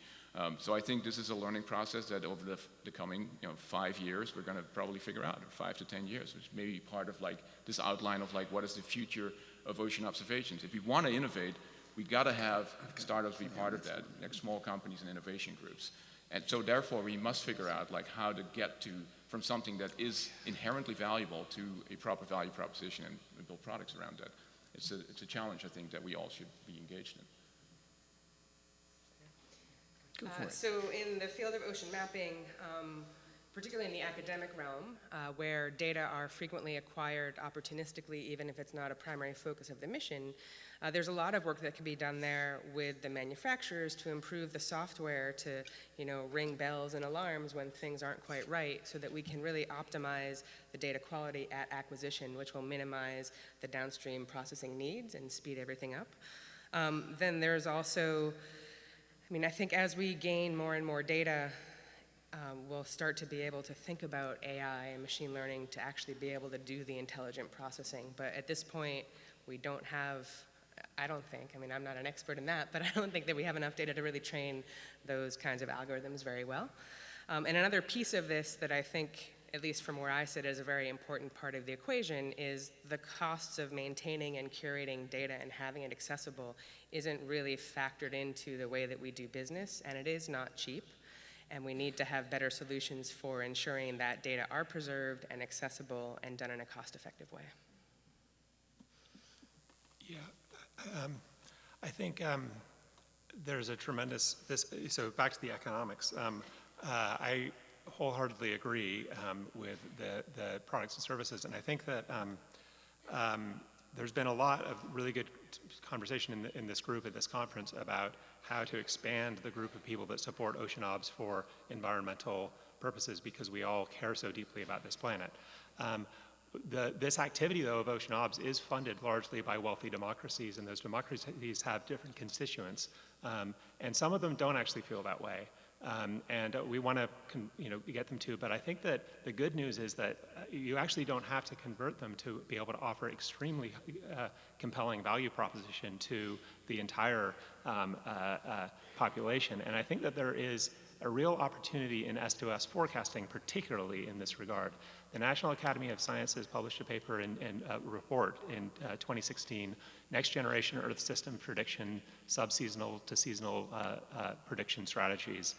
Speaker 7: So I think this is a learning process that over the coming 5 years we're going to probably figure out, or 5 to 10 years, which may be part of like this outline of like what is the future of ocean observations. If we want to innovate, we got to have startups be part of that, like small companies and innovation groups. And so therefore we must figure out like how to get to from something that is inherently valuable to a proper value proposition and build products around that. It's a challenge I think that we all should be engaged in.
Speaker 1: Go for it.
Speaker 6: So in the field of ocean mapping, particularly in the academic realm, where data are frequently acquired opportunistically, even if it's not a primary focus of the mission, there's a lot of work that can be done there with the manufacturers to improve the software to, ring bells and alarms when things aren't quite right, so that we can really optimize the data quality at acquisition, which will minimize the downstream processing needs and speed everything up. Then there's also, I think as we gain more and more data, we'll start to be able to think about AI and machine learning to actually be able to do the intelligent processing. But at this point, we don't have, I don't think, I'm not an expert in that, but I don't think that we have enough data to really train those kinds of algorithms very well. And another piece of this that I think, at least from where I sit, is a very important part of the equation is the costs of maintaining and curating data and having it accessible isn't really factored into the way that we do business, and it is not cheap. And we need to have better solutions for ensuring that data are preserved and accessible and done in a cost-effective way.
Speaker 5: Yeah, I think there's a tremendous, so back to the economics. I wholeheartedly agree with the products and services, and I think that there's been a lot of really good conversation in this group at this conference about how to expand the group of people that support ocean obs for environmental purposes, because we all care so deeply about this planet. This activity, though, of ocean obs is funded largely by wealthy democracies, and those democracies have different constituents, and some of them don't actually feel that way. And we want to get them to, but I think that the good news is that you actually don't have to convert them to be able to offer extremely compelling value proposition to the entire population. And I think that there is a real opportunity in S2S forecasting, particularly in this regard. The National Academy of Sciences published a paper and a report in 2016, Next Generation Earth System Prediction, Subseasonal to Seasonal Prediction Strategies.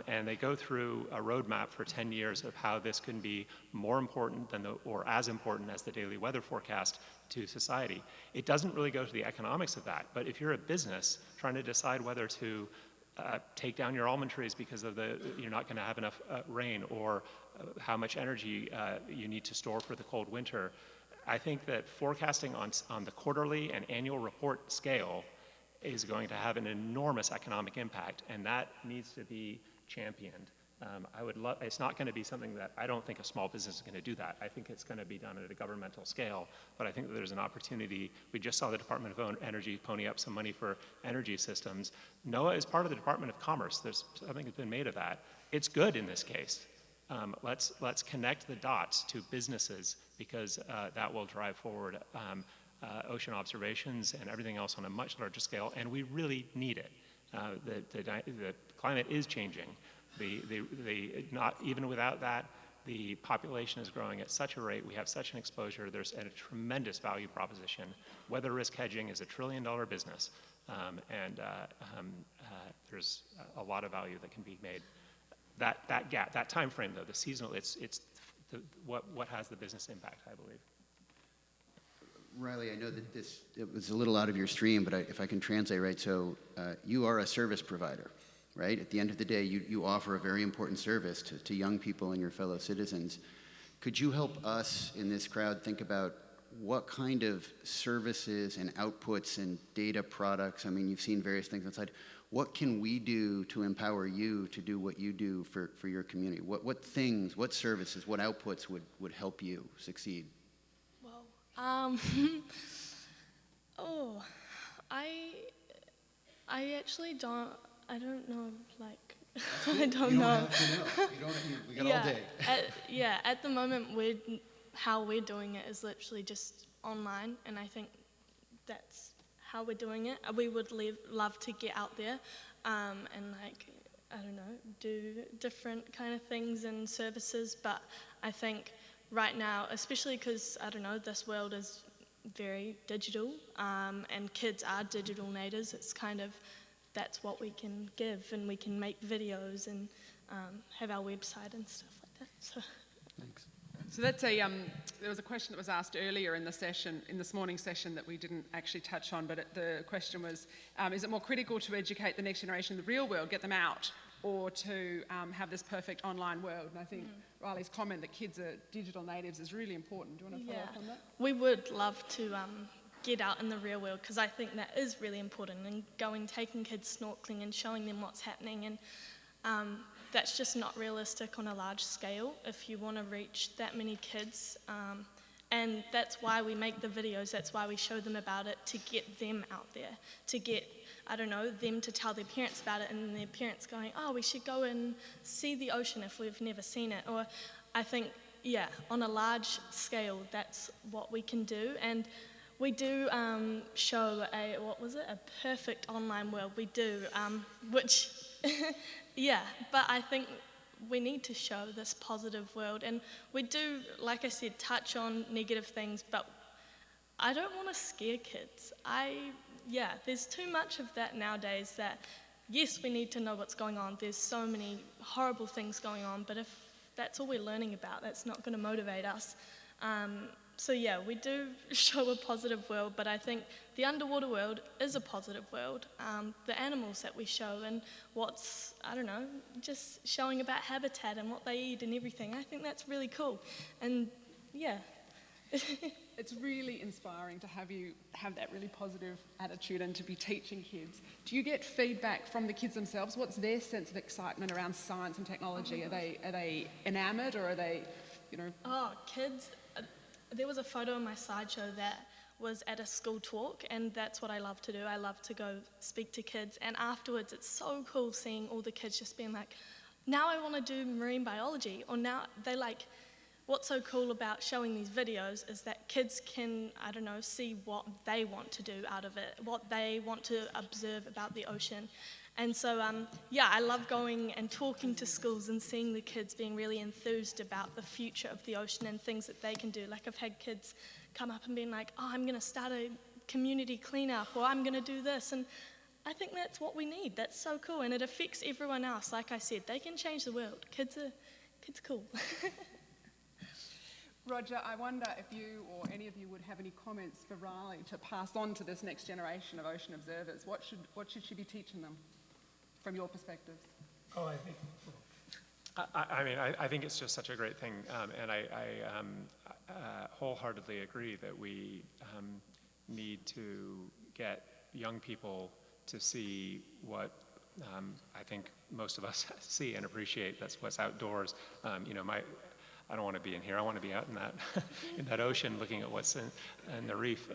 Speaker 5: And they go through a roadmap for 10 years of how this can be more important than or as important as the daily weather forecast to society. It doesn't really go to the economics of that, but if you're a business trying to decide whether to take down your almond trees because of you're not going to have enough rain, or how much energy you need to store for the cold winter, I think that forecasting on the quarterly and annual report scale is going to have an enormous economic impact, and that needs to be championed. It's not going to be something that I don't think a small business is going to do that. I think it's going to be done at a governmental scale, but I think that there's an opportunity. We just saw the Department of Energy pony up some money for energy systems. NOAA is part of the Department of Commerce. There's something that's been made of that. It's good in this case. Let's connect the dots to businesses, because that will drive forward ocean observations and everything else on a much larger scale, and we really need it. The climate is changing. Not even without that, the population is growing at such a rate, we have such an exposure, there's a tremendous value proposition. Weather risk hedging is $1 trillion business, and there's a lot of value that can be made. That gap, that time frame though, the seasonal, what has the business impact, I believe.
Speaker 1: Riley, I know that it was a little out of your stream, but if I can translate right, so you are a service provider, right? At the end of the day, you offer a very important service to young people and your fellow citizens. Could you help us in this crowd think about what kind of services and outputs and data products, I mean, you've seen various things outside, what can we do to empower you to do what you do for your community? What things, what services, what outputs would help you succeed?
Speaker 3: Oh, I actually don't. I don't know. Like, I don't know.
Speaker 1: We got all day.
Speaker 3: At the moment, how we're doing it is literally just online, and I think that's how we're doing it. We would love to get out there, and like, I don't know, do different kind of things and services. But I think right now, especially because, I don't know, this world is very digital, and kids are digital natives, it's kind of, that's what we can give, and we can make videos and have our website and stuff like that. So.
Speaker 1: Thanks.
Speaker 2: So that's there was a question that was asked earlier in the session, in this morning's session, that we didn't actually touch on, but the question was, is it more critical to educate the next generation in the real world, get them out, or to have this perfect online world? And I think Riley's comment that kids are digital natives is really important. Do you want to follow up on that?
Speaker 3: We would love to get out in the real world, because I think that is really important, and taking kids snorkeling and showing them what's happening, and that's just not realistic on a large scale if you want to reach that many kids, and that's why we make the videos, that's why we show them about it, to get them out there, to get, I don't know, them to tell their parents about it, and their parents going, oh, we should go and see the ocean if we've never seen it. Or I think, on a large scale, that's what we can do. And we do show a perfect online world. We do, which, but I think we need to show this positive world. And we do, like I said, touch on negative things, but I don't want to scare kids. There's too much of that nowadays that, yes, we need to know what's going on. There's so many horrible things going on, but if that's all we're learning about, that's not going to motivate us. We do show a positive world, but I think the underwater world is a positive world. The animals that we show and just showing about habitat and what they eat and everything, I think that's really cool. And
Speaker 2: It's really inspiring to have you have that really positive attitude and to be teaching kids. Do you get feedback from the kids themselves? What's their sense of excitement around science and technology? Are they enamored, or are they,
Speaker 3: Oh, kids. There was a photo on my slideshow that was at a school talk, and that's what I love to do. I love to go speak to kids, and afterwards it's so cool seeing all the kids just being like, now I want to do marine biology, or now they like, what's so cool about showing these videos is that kids can, see what they want to do out of it, what they want to observe about the ocean. And so, I love going and talking to schools and seeing the kids being really enthused about the future of the ocean and things that they can do. Like, I've had kids come up and being like, oh, I'm going to start a community cleanup, or I'm going to do this. And I think that's what we need. That's so cool. And it affects everyone else. Like I said, they can change the world. Kids are cool.
Speaker 2: Roger, I wonder if you or any of you would have any comments for Riley to pass on to this next generation of ocean observers. What should she be teaching them from your perspectives?
Speaker 5: Oh, I think it's just such a great thing, and I wholeheartedly agree that we need to get young people to see what I think most of us see and appreciate. That's what's outdoors. I don't want to be in here. I want to be out in that in that ocean, looking at what's in the reef.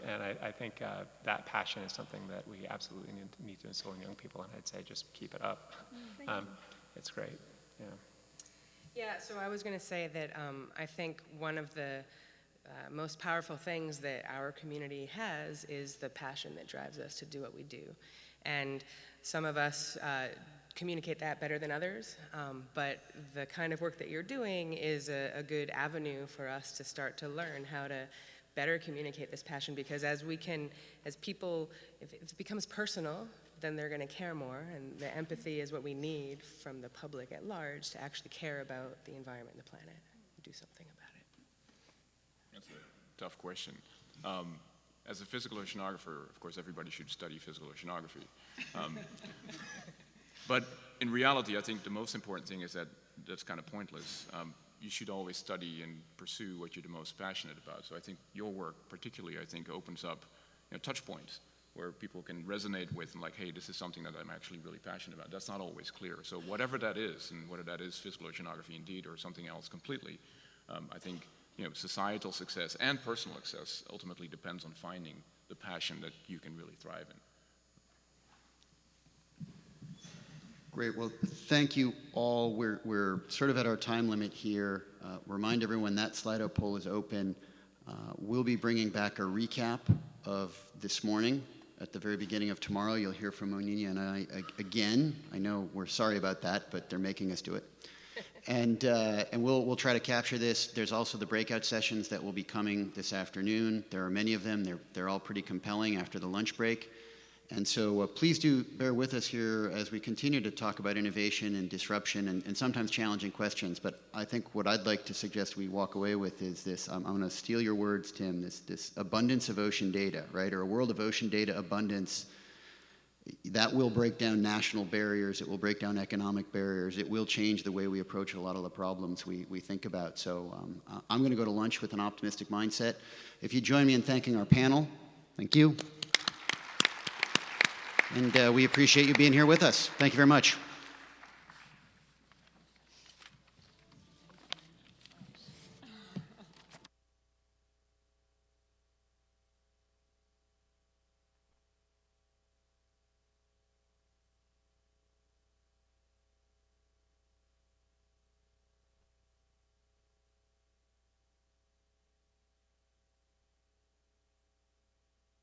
Speaker 5: And I think that passion is something that we absolutely need to instill in young people. And I'd say just keep it up. It's great. Yeah.
Speaker 6: Yeah. So I was going to say that I think one of the most powerful things that our community has is the passion that drives us to do what we do. And some of us communicate that better than others, but the kind of work that you're doing is a good avenue for us to start to learn how to better communicate this passion, because as people, if it becomes personal, then they're going to care more, and the empathy is what we need from the public at large to actually care about the environment and the planet and do something about it.
Speaker 7: That's a tough question. As a physical oceanographer, of course, everybody should study physical oceanography. But in reality, I think the most important thing is that that's kind of pointless. You should always study and pursue what you're the most passionate about. So I think your work particularly, I think, opens up touch points where people can resonate with and like, hey, this is something that I'm actually really passionate about. That's not always clear. So whatever that is, and whether that is physical oceanography indeed or something else completely, I think societal success and personal success ultimately depends on finding the passion that you can really thrive in.
Speaker 1: Great. Well, thank you all. We're sort of at our time limit here. Remind everyone that Slido poll is open. We'll be bringing back a recap of this morning. At the very beginning of tomorrow, you'll hear from Oninia and I again. I know we're sorry about that, but they're making us do it. And we'll try to capture this. There's also the breakout sessions that will be coming this afternoon. There are many of them. They're all pretty compelling after the lunch break. And so please do bear with us here as we continue to talk about innovation and disruption and sometimes challenging questions. But I think what I'd like to suggest we walk away with is this. I'm going to steal your words, Tim, this abundance of ocean data, right? Or a world of ocean data abundance. That will break down national barriers. It will break down economic barriers. It will change the way we approach a lot of the problems we think about. So I'm going to go to lunch with an optimistic mindset. If you join me in thanking our panel, thank you. And we appreciate you being here with us. Thank you very much.